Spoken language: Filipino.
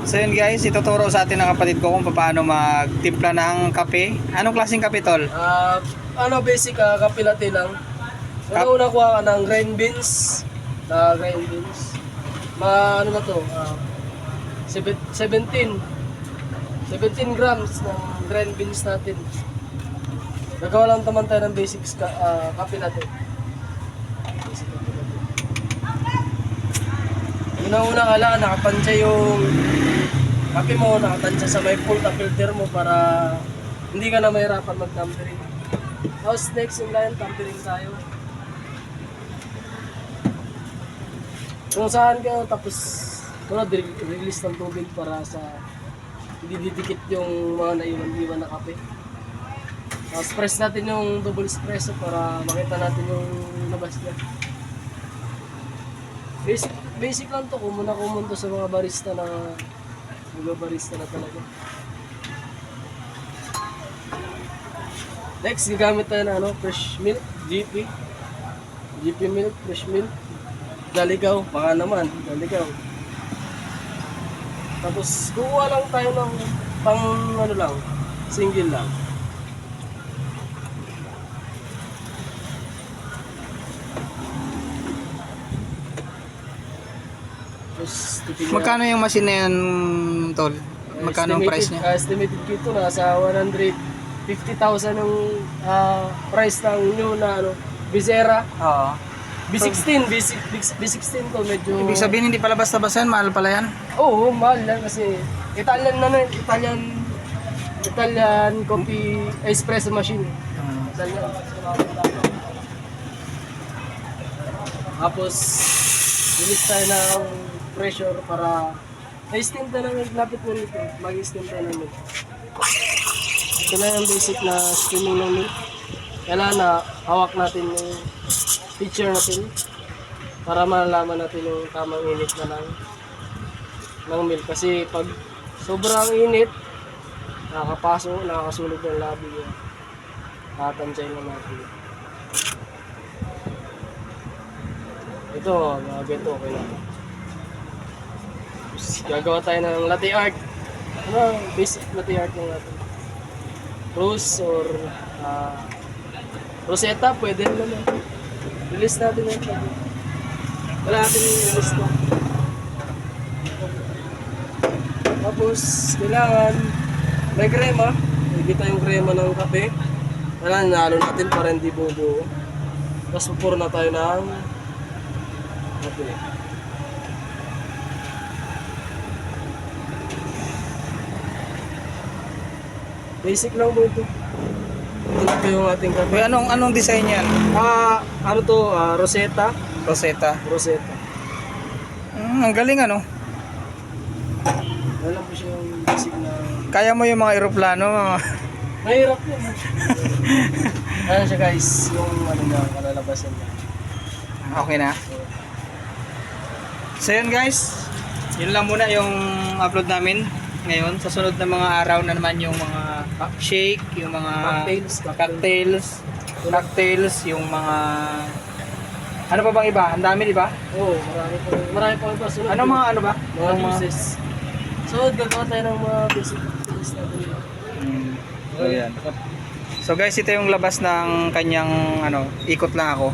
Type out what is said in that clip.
So yun guys, ituturo sa atin ng kapatid ko kung paano magtimpla ng kape. Anong klaseng kape tol? Basic kape latte lang. Una kuha ka ng grain beans. Grain beans. Ano na to? 17 grams ng grain beans natin. Gagawa lang naman tayo ng basics kape latte. Basic kape latte. Una-una kailangan nakatansya yung kape mo, nakatansya sa may full filter mo para hindi ka na mahirapan mag-tumbling. Tapos next yung line, tumbling tayo. Kung saan ka, tapos release ng tubig para sa hindi didikit yung mga naiwan-iwan na kape. Tapos press natin yung double espresso para makita natin yung labas niya. Basic lang to, kumuna to sa mga barista na barista na talaga. Next, gagamit tayo ng fresh milk, GP milk, fresh milk. Daligaw, baka naman, daligaw. Tapos, kuha lang tayo ng single lang. Tapos, Magkano yung machine na yan tol? Magkano ang price niya? Estimated dito nasa 150,000 yung price ng new na Visera. Oo. B16 to medyo... Ibig sabihin hindi pala basta-basta yan, mahal pala yan? Oo, mahal lang kasi Italian coffee espresso machine. Italian. Tapos, release tayo ng pressure para na-steam tayo ng lapit mo nito. Mag-steam tayo ng milk. Ito na yung basic na steaming ng milk. Kailangan na hawak natin yung picture natin para malalaman natin yung tamang init na lang ng milk. Kasi pag sobrang init, nakakasunog ng labi yun. Nakatansay na natin. Ito, mga ganito, okay na. Tapos, gagawa tayo ng latte art. Basic latte art lang natin. Rose or Rosetta, pwede naman. Release natin yung tabi. Wala natin yung release to. Tapos, kailangan may krema. Hindi tayong krema ng kape. Kailangan nalo natin para hindi bubuo. Tapos, pupuro na tayo ng kape. Basic lang po ito. Ito na po yung ating kape. Uy, anong design yan? Rosetta. Rosetta. Ang galing ano. Wala po siya yung basic na... Kaya mo yung mga eroplano. Mahirap yun. Ano siya guys, yung kalalabasan niya. Okay na. So yun guys, yun lang muna yung upload namin ngayon. Sa sunod na mga araw na naman yung mga shake, yung mga cocktails, yung mga ano pa bang iba? Ang dami, di ba? Oo, marami pa ito. Ano mga ano ba? Mga juices. So, gagawa tayo ng mga basic juices natin. So yan. So guys, ito yung labas ng kanyang ikot lang ako.